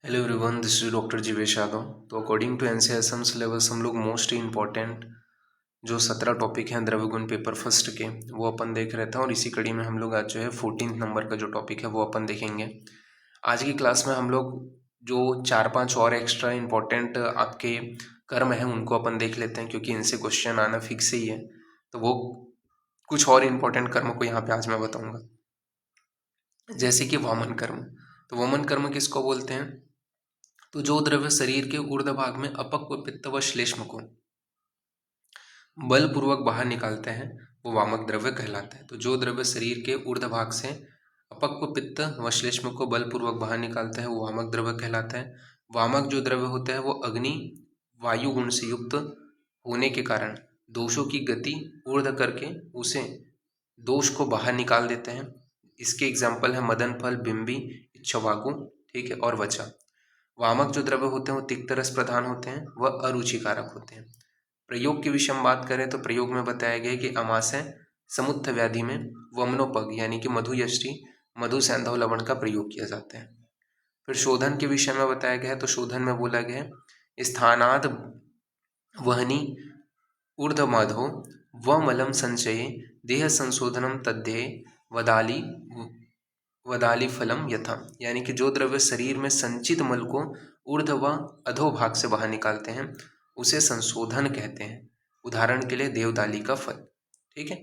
Hello everyone, this is doctor Jeevesh Yadav. तो according to NCSM syllabus हम लोग मोस्ट इम्पॉर्टेंट जो 17 टॉपिक हैं द्रव्य गुण पेपर फर्स्ट के वो अपन देख रहे थे, और इसी कड़ी में हम लोग आज जो है 14 नंबर का जो टॉपिक है वो अपन देखेंगे। आज की क्लास में हम लोग जो 4-5 और एक्स्ट्रा इम्पॉर्टेंट आपके कर्म हैं उनको अपन देख लेते हैं, क्योंकि इनसे क्वेश्चन आना फिक्स ही है। तो वो कुछ और इम्पॉर्टेंट कर्म को यहाँ पे आज मैं बताऊँगा, जैसे कि वामन कर्म। तो वामन कर्म किसको बोलते हैं? तो जो द्रव्य शरीर के ऊर्ध्व भाग में अपक्व, पित्त व श्लेष्म को बलपूर्वक बाहर निकालते हैं वो वामक द्रव्य कहलाता है। तो जो द्रव्य शरीर के ऊर्ध्व भाग से अपक्व, पित्त व श्लेष्म को बलपूर्वक बाहर निकालता है वो वामक द्रव्य कहलाता है। वामक जो द्रव्य होता है वो अग्नि वायु गुण से युक्त होने के कारण दोषों की गति ऊर्ध्व करके उसे दोष को बाहर निकाल देते हैं। इसके एग्जाम्पल है मदन फल, बिंबी, इच्छवाकु, ठीक है, और वचा। वामक जो द्रव्य होते हैं वो तिक्त रस प्रधान होते हैं, वह अरुचिकारक होते हैं। प्रयोग के विषय में बात करें तो प्रयोग में बताया गया कि अमाशय समुत्थ व्याधि में वमनोपग यानी कि मधु यष्टि, मधु सैंधव लवण का प्रयोग किया जाता है। फिर शोधन के विषय में बताया गया है, तो शोधन में बोला गया है स्थानाद वहनी ऊर्ध्वमधो व मलम संचये देह संशोधनम तद्धे वदाली वदाली फलम यथा, यानी कि जो द्रव्य शरीर में संचित मल को ऊर्ध्व व अधो भाग से बाहर निकालते हैं उसे संशोधन कहते हैं। उदाहरण के लिए देवदाली का फल, ठीक है।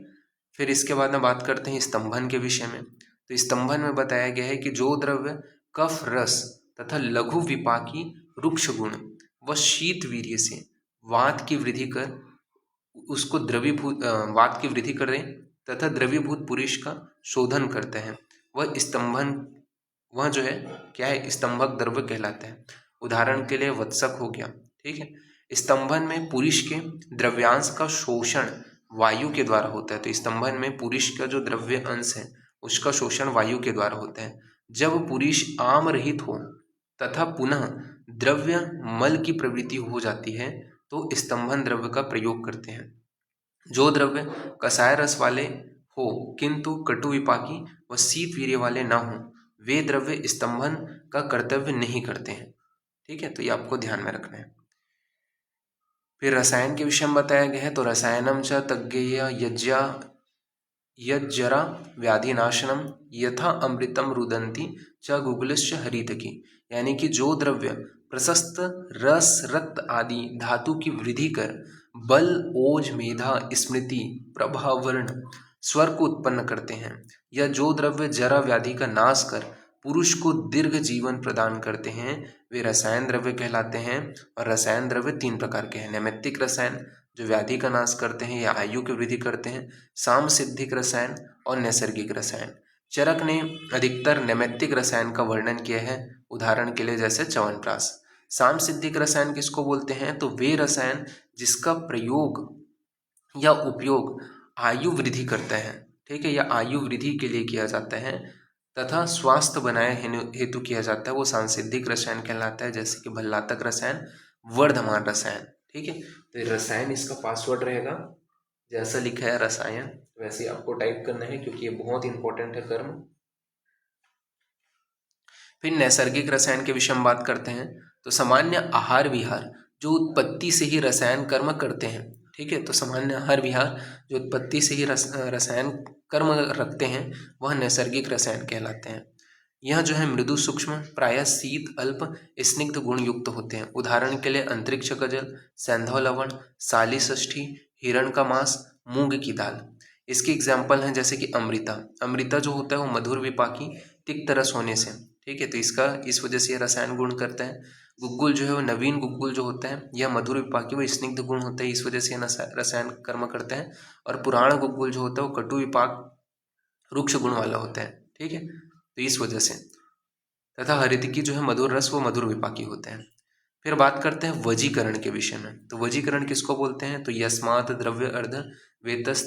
फिर इसके बाद में बात करते हैं स्तंभन के विषय में। तो स्तंभन में बताया गया है कि जो द्रव्य कफ रस तथा लघु विपाकी रुक्ष गुण व शीत वीर्य से वात की वृद्धि कर उसको द्रवीभूत वात की वृद्धि करें तथा द्रवीभूत पुरुष का शोधन करते हैं वह स्तंभन, वह जो है क्या है, स्तंभक द्रव्य कहलाता है। उदाहरण के लिए वत्सक हो गया, ठीक है। स्तंभन में पुरुष के द्रव्यांश का शोषण वायु के द्वारा होता है। तो स्तंभन में पुरुष का जो द्रव्य अंश है उसका शोषण वायु के द्वारा होता है। जब पुरुष आम रहित हो तथा पुनः द्रव्य मल की प्रवृत्ति हो जाती है तो स्तंभन द्रव्य का प्रयोग करते हैं। जो द्रव्य कसाय रस वाले हो किंतु कटु विपाकी व शीत वीर्य वाले ना हो वे द्रव्य स्तंभन का कर्तव्य नहीं करते हैं, ठीक है। तो ये आपको ध्यान में रखना है। फिर रसायन के विषय में बताया गया है, तो रसायनम च तज्ञेय यज्ञा यज्जरा व्याधिनाशनम यथा अमृतम रुदंती च गुगुलश्च हरितकी, यानी कि जो द्रव्य प्रशस्त रस, रक्त आदि धातु की वृद्धि कर बल, ओज, मेधा, स्मृति, प्रभा, वर्ण, स्वर को उत्पन्न करते हैं, या जो द्रव्य जरा व्याधि का नाश कर पुरुष को दीर्घ जीवन प्रदान करते हैं वे रसायन द्रव्य कहलाते हैं। और रसायन द्रव्य 3 प्रकार के हैं। नैमित्तिक रसायन जो व्याधि का नाश करते हैं या आयु की वृद्धि करते हैं, साम सिद्धिक रसायन और नैसर्गिक रसायन। चरक ने अधिकतर नैमित्तिक रसायन का वर्णन किया है, उदाहरण के लिए जैसे च्यवनप्राश। साम सिद्धिक रसायन किसको बोलते हैं? तो वे रसायन जिसका प्रयोग या उपयोग आयु वृद्धि करता है, ठीक है, या आयु वृद्धि के लिए किया जाता है तथा स्वास्थ्य बनाए हेतु किया जाता है वो सांसिद्धिक रसायन कहलाता है, जैसे कि भल्लातक रसायन, वर्धमान रसायन, ठीक है। तो रसायन इसका पासवर्ड रहेगा, जैसा लिखा है रसायन वैसे ही आपको टाइप करना है, क्योंकि ये बहुत इंपॉर्टेंट है कर्म। फिर नैसर्गिक रसायन के विषय में बात करते हैं, तो सामान्य आहार विहार जो उत्पत्ति से ही रसायन कर्म करते हैं, ठीक है। तो सामान्य आहार विहार जो उत्पत्ति से ही रसायन कर्म रखते हैं वह नैसर्गिक रसायन कहलाते हैं। यह जो है मृदु सूक्ष्म प्रायः शीत अल्प स्निग्ध गुण युक्त होते हैं। उदाहरण के लिए अंतरिक्ष का जल, सैंधव लवण, साली षष्ठी, हिरण का मांस, मूंग की दाल। इसके एग्जाम्पल हैं जैसे कि अमृता। अमृता जो होता है वो मधुर विपाकी तिक्त रस होने से, ठीक है, तो इसका इस वजह से यह रसायन गुण करता है। गुग्गुल जो है वो नवीन गुग्गुल जो होता है यह मधुर विपाकी व स्निग्ध गुण होता है, इस वजह से यह रसायन कर्म करता है। और पुराण गुग्गुल जो होता है वो कटु विपाक रुक्ष गुण वाला होता है, ठीक है, तो इस वजह से। तथा हरितकी जो है मधुर रस वो मधुर विपाकी होते हैं। फिर बात करते हैं वजीकरण के विषय में। तो वजीकरण किसको बोलते हैं? तो यस्मात् द्रव्य अर्ध वेतस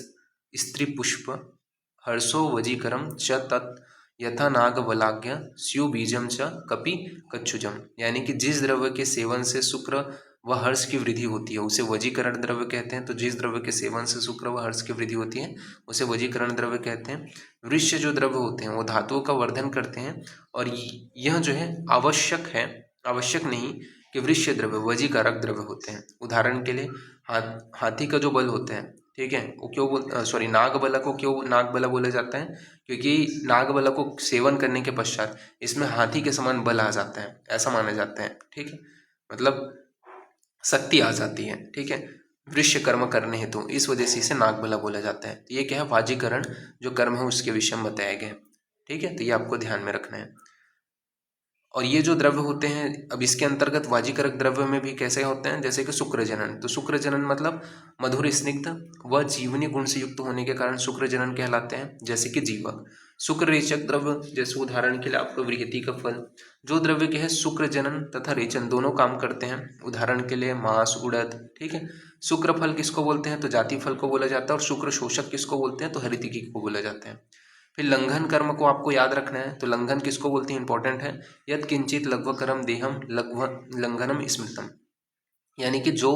स्त्री पुष्प हर्षो वजीकरम च तत् यथा नाग बलाज्ञ स्यु बीजम च कपि कच्छुजम, यानी कि जिस द्रव्य के सेवन से शुक्र व हर्ष की वृद्धि होती है उसे वजीकरण द्रव्य कहते हैं। तो जिस द्रव्य के सेवन से शुक्र व हर्ष की वृद्धि होती है उसे वजीकरण द्रव्य कहते हैं। वृक्ष जो द्रव्य होते हैं वो धातुओं का वर्धन करते हैं और यह जो है आवश्यक है आवश्यक नहीं कि वृश्य द्रव्य वजीकारक द्रव्य होते हैं। उदाहरण के लिए हाथी का जो बल होता है, ठीक है, वो क्यों सॉरी नागबला को क्यों नागबला बोला जाता है? क्योंकि नागबला को सेवन करने के पश्चात इसमें हाथी के समान बल आ जाता है, ऐसा माना जाता है, ठीक है, मतलब शक्ति आ जाती है, ठीक है, वृश्य कर्म करने हेतु, इस वजह से इसे नागबला बोला जाता है। तो ये क्या है? वाजीकरण जो कर्म है उसके विषय में बताया गया है, ठीक है, तो ये आपको ध्यान में रखना है। और ये जो द्रव्य होते हैं, अब इसके अंतर्गत वाजीकरक द्रव्य में भी कैसे होते हैं? जैसे कि शुक्र जनन, तो शुक्र जनन मतलब मधुर स्निग्ध व जीवनी गुण से युक्त होने के कारण शुक्र जनन कहलाते हैं। जैसे कि जीवक, शुक्र रेचक द्रव्य, जैसे उदाहरण के लिए आपको वृहति का फल, जो द्रव्य के है शुक्र जनन तथा रेचन दोनों काम करते हैं। उदाहरण के लिए मांस, उड़द, ठीक है। शुक्र फल किसको बोलते हैं? तो जाति फल को बोला जाता है। और शुक्र शोषक किसको बोलते हैं? तो हरितिकी को बोला जाता है। फिर लंघन कर्म को आपको याद रखना है, तो लंघन किसको बोलते हैं? इंपॉर्टेंट है, यद किंचित लघ्वकरम देहम लंघनम स्मृतम, यानी कि जो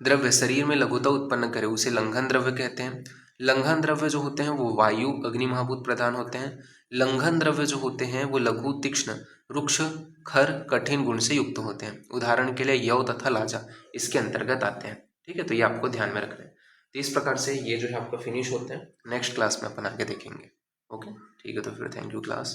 द्रव्य शरीर में लघुता उत्पन्न करे उसे लंघन द्रव्य कहते हैं। लंघन द्रव्य जो होते हैं वो वायु, अग्नि, महाभूत प्रधान होते हैं। लंघन द्रव्य जो होते हैं वो लघु, तीक्ष्ण, रुक्ष, खर, कठिन गुण से युक्त होते हैं। उदाहरण के लिए यव तथा लाजा इसके अंतर्गत आते हैं, ठीक है, तो ये आपको ध्यान में रखना है। तो इस प्रकार से ये जो है आपका फिनिश होते हैं। नेक्स्ट क्लास में अपन आगे देखेंगे। ओके, ठीक है, तो फिर थैंक यू क्लास।